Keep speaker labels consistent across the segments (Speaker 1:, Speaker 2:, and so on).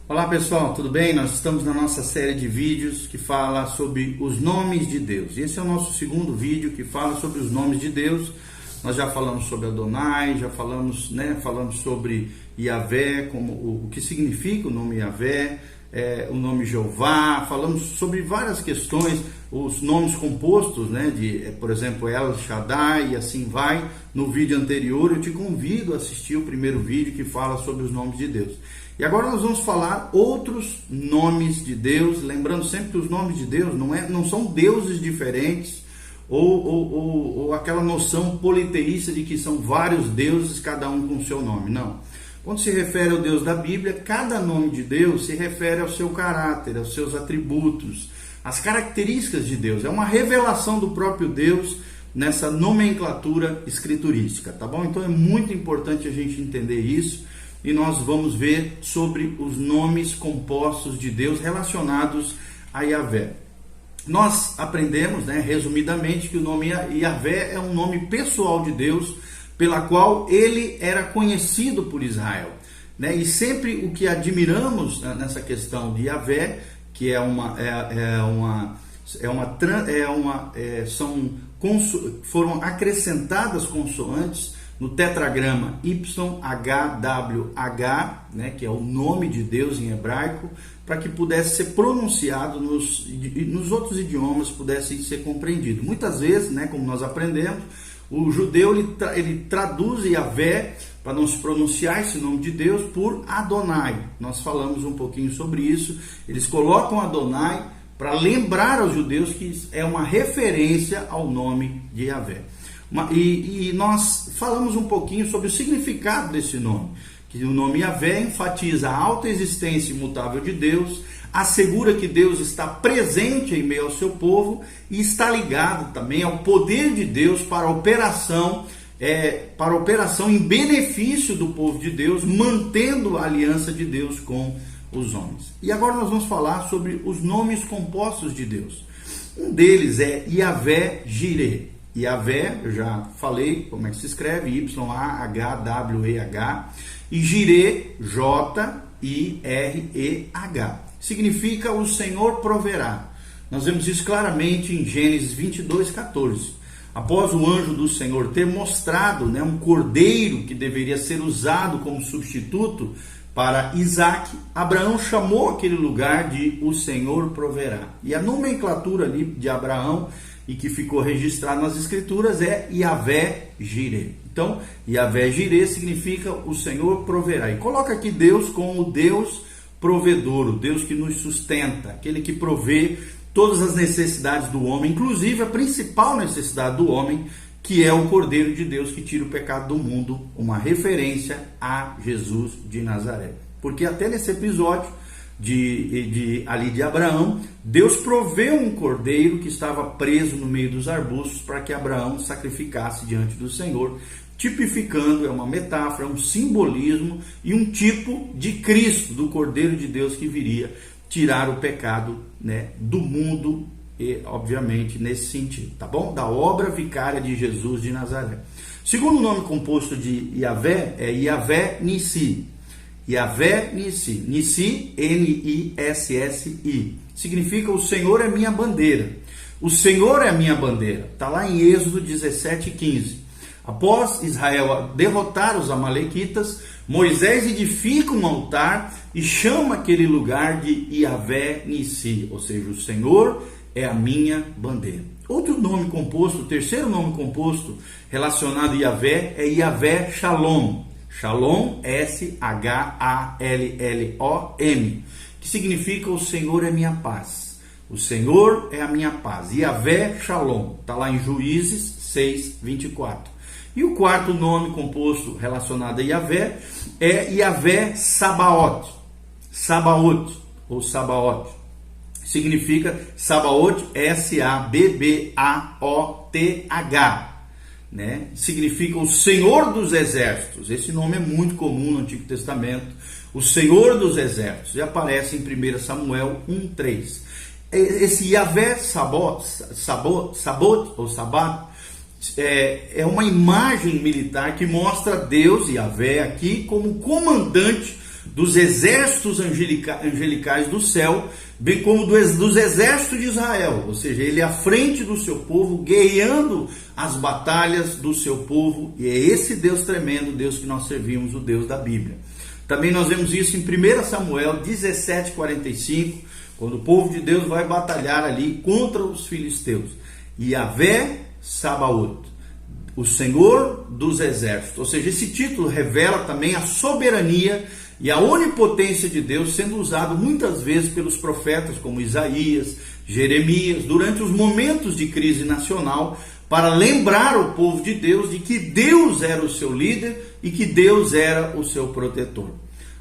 Speaker 1: Olá pessoal, tudo bem? Nós estamos na nossa série de vídeos que fala sobre os nomes de Deus. Esse é o nosso segundo vídeo que fala sobre os nomes de Deus. Nós já falamos sobre Adonai, já falamos sobre Yahvé, como o que significa o nome Yahvé, o nome Jeová, falamos sobre várias questões, os nomes compostos, por exemplo, El Shaddai e assim vai. No vídeo anterior eu te convido a assistir o primeiro vídeo que fala sobre os nomes de Deus. E agora nós vamos falar outros nomes de Deus, lembrando sempre que os nomes de Deus não são deuses diferentes, ou aquela noção politeísta de que são vários deuses, cada um com seu nome. Não. Quando se refere ao Deus da Bíblia, cada nome de Deus se refere ao seu caráter, aos seus atributos, às características de Deus. É uma revelação do próprio Deus nessa nomenclatura escriturística, tá bom? Então é muito importante a gente entender isso e nós vamos ver sobre os nomes compostos de Deus relacionados a Yahvé. Nós aprendemos, resumidamente, que o nome Yahvé é um nome pessoal de Deus, pela qual ele era conhecido por Israel. E sempre o que admiramos nessa questão de Yahvé, que foram acrescentadas consoantes no tetragrama YHWH, que é o nome de Deus em hebraico, para que pudesse ser pronunciado nos outros idiomas, pudesse ser compreendido. Muitas vezes, como nós aprendemos, o judeu ele traduz Yahvé, para não se pronunciar esse nome de Deus, por Adonai. Nós falamos um pouquinho sobre isso. Eles colocam Adonai para lembrar aos judeus que é uma referência ao nome de Yahvé. E nós falamos um pouquinho sobre o significado desse nome, que o nome Yahvé enfatiza a alta existência imutável de Deus, assegura que Deus está presente em meio ao seu povo e está ligado também ao poder de Deus para a operação em benefício do povo de Deus, mantendo a aliança de Deus com os homens. E agora nós vamos falar sobre os nomes compostos de Deus. Um deles é Yahvé Jireh. Yahvé, eu já falei como é que se escreve, Y-A-H-W-E-H, e Jireh, J-I-R-E-H. Significa o Senhor proverá. Nós vemos isso claramente em Gênesis 22:14. Após o anjo do Senhor ter mostrado um cordeiro que deveria ser usado como substituto para Isaac, Abraão chamou aquele lugar de o Senhor proverá. E a nomenclatura ali de Abraão, e que ficou registrado nas escrituras, é Yahvé Jireh. Então, Yahvé Jireh significa o Senhor proverá. E coloca aqui Deus como o Deus provedor, o Deus que nos sustenta, aquele que provê todas as necessidades do homem, inclusive a principal necessidade do homem, que é o Cordeiro de Deus que tira o pecado do mundo, uma referência a Jesus de Nazaré. Porque até nesse episódio de Abraão, Deus proveu um cordeiro que estava preso no meio dos arbustos para que Abraão sacrificasse diante do Senhor, tipificando, é uma metáfora, um simbolismo e um tipo de Cristo, do Cordeiro de Deus que viria tirar o pecado do mundo, e obviamente nesse sentido, tá bom? Da obra vicária de Jesus de Nazaré. Segundo nome composto de Yahvé é Yahvé Nissi. Yahvé Nissi. Nissi, N-I-S-S-I. Significa o Senhor é minha bandeira. O Senhor é a minha bandeira. Está lá em Êxodo 17:15. Após Israel derrotar os amalequitas, Moisés edifica um altar e chama aquele lugar de Yahvé Nissi, ou seja, o Senhor é a minha bandeira. Outro nome composto, o terceiro nome composto relacionado a Yahvé é Yahvé Shalom. Shalom, S-H-A-L-L-O-M, que significa o Senhor é minha paz. O Senhor é a minha paz. Yahvé Shalom, está lá em Juízes 6:24. E o quarto nome composto relacionado a Yahvé é Yahvé Sabaoth. Sabaoth, ou Sabaoth. Significa Sabaoth, S-A-B-B-A-O-T-H. Significa o Senhor dos Exércitos. Esse nome é muito comum no Antigo Testamento. O Senhor dos Exércitos. E aparece em 1 Samuel 1:3. Esse Yahvé Sabaoth, ou Sabaoth, é uma imagem militar que mostra Deus, Yahvé, aqui como comandante dos exércitos angelicais do céu, bem como dos exércitos de Israel, ou seja, ele é à frente do seu povo, guerreando as batalhas do seu povo, e é esse Deus tremendo, Deus que nós servimos, o Deus da Bíblia. Também nós vemos isso em 1 Samuel 17:45, quando o povo de Deus vai batalhar ali contra os filisteus. Yahvé Sabaoth, o Senhor dos exércitos. Ou seja, esse título revela também a soberania e a onipotência de Deus, sendo usado muitas vezes pelos profetas como Isaías, Jeremias, durante os momentos de crise nacional, para lembrar o povo de Deus de que Deus era o seu líder e que Deus era o seu protetor.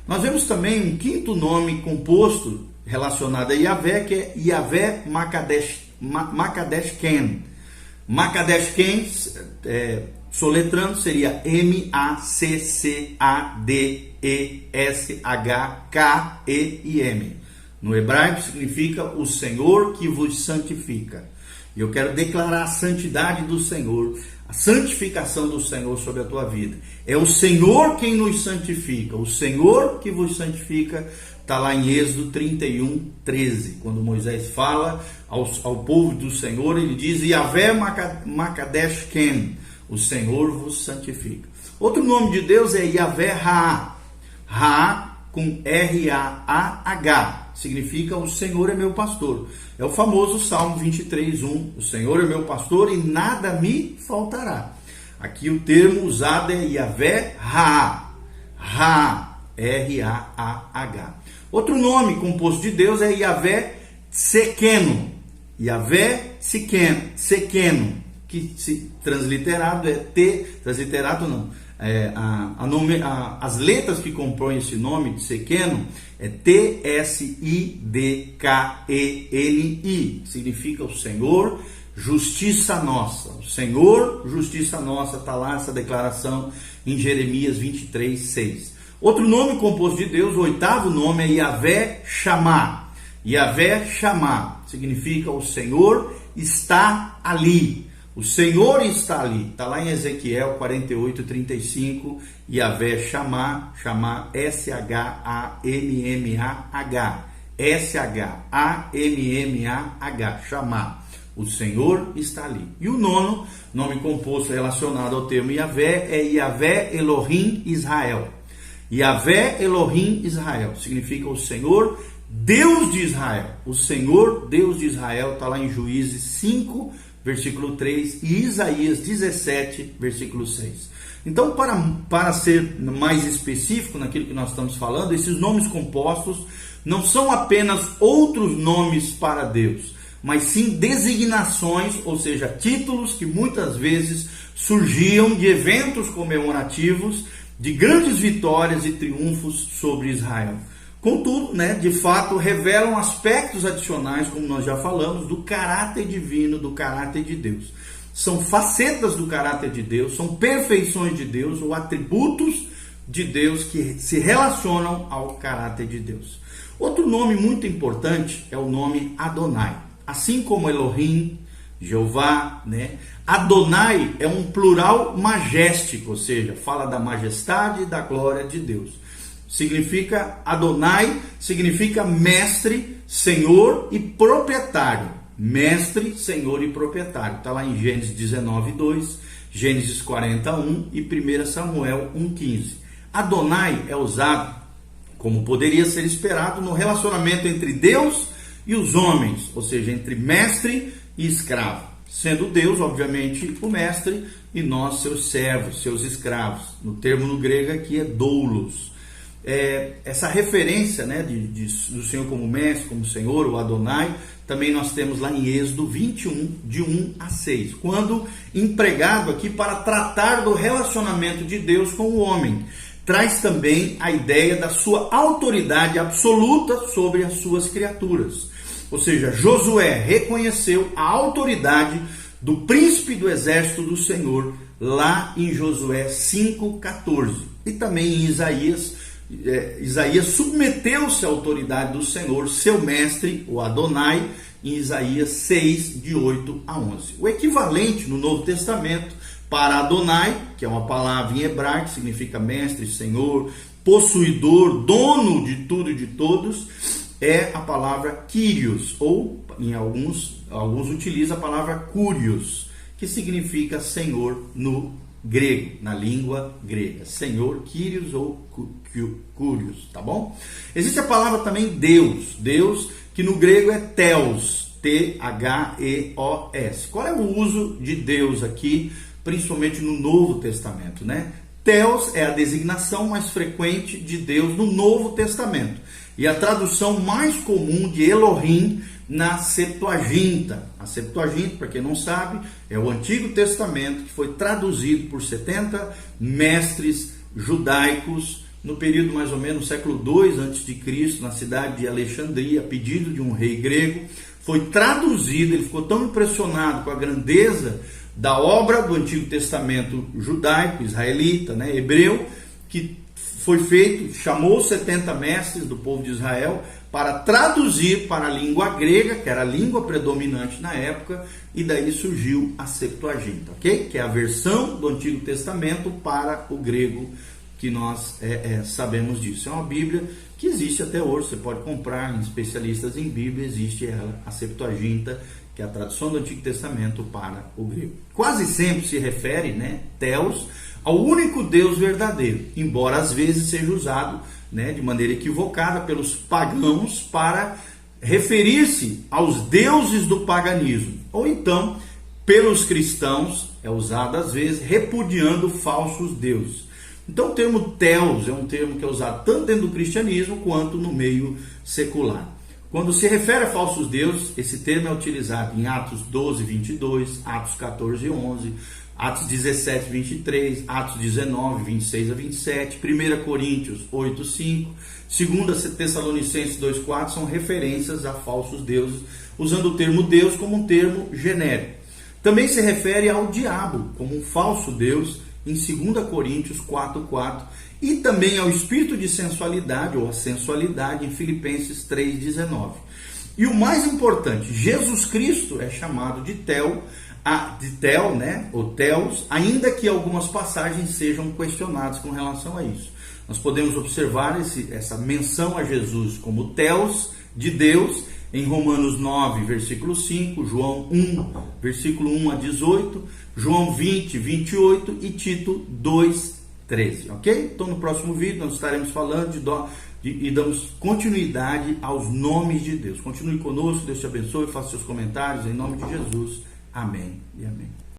Speaker 1: Nós vemos também um quinto nome composto relacionado a Yahvé, que é Yahvé Makadeshken. Makadeshken, soletrando, seria Maccadeshkem. No hebraico significa o Senhor que vos santifica. E eu quero declarar a santidade do Senhor, a santificação do Senhor sobre a tua vida. É o Senhor quem nos santifica, o Senhor que vos santifica. Está lá em Êxodo 31:13, quando Moisés fala ao povo do Senhor, ele diz: Yahvé Makadeshkem, o Senhor vos santifica. Outro nome de Deus é Yahvé Ra, Ra com R-A-A-H, significa o Senhor é meu pastor. É o famoso Salmo 23:1, o Senhor é meu pastor e nada me faltará. Aqui o termo usado é Yahvé Ra, Ra, R-A-A-H. Outro nome composto de Deus é Yahvé Tsekeno, Yahvé Tsekeno, que se transliterado é as letras que compõem esse nome de Tsekeno é T-S-I-D-K-E-N-I, significa o Senhor, justiça nossa. O Senhor, justiça nossa, está lá essa declaração em Jeremias 23:6. Outro nome composto de Deus, o oitavo nome é Yahvé Shammah. Yahvé Shammah significa o Senhor está ali. O Senhor está ali. Está lá em Ezequiel 48:35. Yahvé Shammah, Shammah, S-H-A-M-M-A-H. S-H-A-M-M-A-H. Shammah. O Senhor está ali. E o nono nome composto relacionado ao termo Yahvé é Yahvé Elohim Israel. Yahvé Elohim Israel significa o Senhor Deus de Israel. O Senhor Deus de Israel está lá em Juízes 5, versículo 3 e Isaías 17, versículo 6. Então, para ser mais específico naquilo que nós estamos falando, esses nomes compostos não são apenas outros nomes para Deus, mas sim designações, ou seja, títulos que muitas vezes surgiam de eventos comemorativos, de grandes vitórias e triunfos sobre Israel. Contudo, de fato, revelam aspectos adicionais, como nós já falamos, do caráter divino, do caráter de Deus. São facetas do caráter de Deus, são perfeições de Deus, ou atributos de Deus que se relacionam ao caráter de Deus. Outro nome muito importante é o nome Adonai. Assim como Elohim, Jeová, Adonai é um plural majéstico, ou seja, fala da majestade e da glória de Deus. Significa Adonai, significa mestre, senhor e proprietário. Mestre, senhor e proprietário. Está lá em Gênesis 19:2, Gênesis 40:1 e 1 Samuel 1:15. Adonai é usado, como poderia ser esperado, no relacionamento entre Deus e os homens, ou seja, entre mestre e escravo, sendo Deus, obviamente, o mestre e nós, seus servos, seus escravos. No termo no grego aqui é doulos. Essa referência do Senhor como mestre, como Senhor, o Adonai, também nós temos lá em Êxodo 21, de 1 a 6, quando empregado aqui para tratar do relacionamento de Deus com o homem. Traz também a ideia da sua autoridade absoluta sobre as suas criaturas. Ou seja, Josué reconheceu a autoridade do príncipe do exército do Senhor, lá em Josué 5:14. E também em Isaías submeteu-se à autoridade do Senhor, seu mestre, o Adonai, em Isaías 6, de 8 a 11. O equivalente no Novo Testamento para Adonai, que é uma palavra em hebraico que significa mestre, senhor, possuidor, dono de tudo e de todos, é a palavra Kyrios, ou em alguns utilizam a palavra Kurios, que significa Senhor no grego, na língua grega. Senhor, Kyrios ou Kurios, tá bom? Existe a palavra também Deus, Deus que no grego é Theos, T-H-E-O-S. Qual é o uso de Deus aqui, principalmente no Novo Testamento, né? Theos é a designação mais frequente de Deus no Novo Testamento e a tradução mais comum de Elohim na Septuaginta. A Septuaginta, para quem não sabe, é o Antigo Testamento que foi traduzido por 70 mestres judaicos no período mais ou menos século II a.C., na cidade de Alexandria, a pedido de um rei grego. Foi traduzido, ele ficou tão impressionado com a grandeza da obra do Antigo Testamento judaico, israelita, né, hebreu, que foi feito, chamou 70 mestres do povo de Israel para traduzir para a língua grega, que era a língua predominante na época, e daí surgiu a Septuaginta, ok? Que é a versão do Antigo Testamento para o grego, que nós sabemos disso. É uma Bíblia que existe até hoje, você pode comprar em especialistas em Bíblia, existe ela, a Septuaginta, que é a tradução do Antigo Testamento para o grego. Quase sempre se refere, né, Theos, ao único Deus verdadeiro, embora às vezes seja usado, né, de maneira equivocada pelos pagãos para referir-se aos deuses do paganismo, ou então pelos cristãos é usado às vezes repudiando falsos deuses. Então o termo Theos é um termo que é usado tanto dentro do cristianismo quanto no meio secular. Quando se refere a falsos deuses, esse termo é utilizado em Atos 12, 22, Atos 14, 11, Atos 17, 23, Atos 19, 26 a 27, 1 Coríntios 8, 5, 2 Tessalonicenses 2, 4, são referências a falsos deuses, usando o termo Deus como um termo genérico. Também se refere ao diabo como um falso Deus, em 2 Coríntios 4, 4, e também ao espírito de sensualidade ou a sensualidade em Filipenses 3, 19. E o mais importante, Jesus Cristo é chamado de Theo, né, ou Theos, ainda que algumas passagens sejam questionadas com relação a isso. Nós podemos observar essa menção a Jesus como Theos de Deus em Romanos 9, versículo 5, João 1, versículo 1 a 18, João 20, 28 e Tito 2, 13, ok? Então no próximo vídeo nós estaremos falando e damos continuidade aos nomes de Deus. Continue conosco, Deus te abençoe, faça seus comentários, em nome de Jesus. Amém e amém.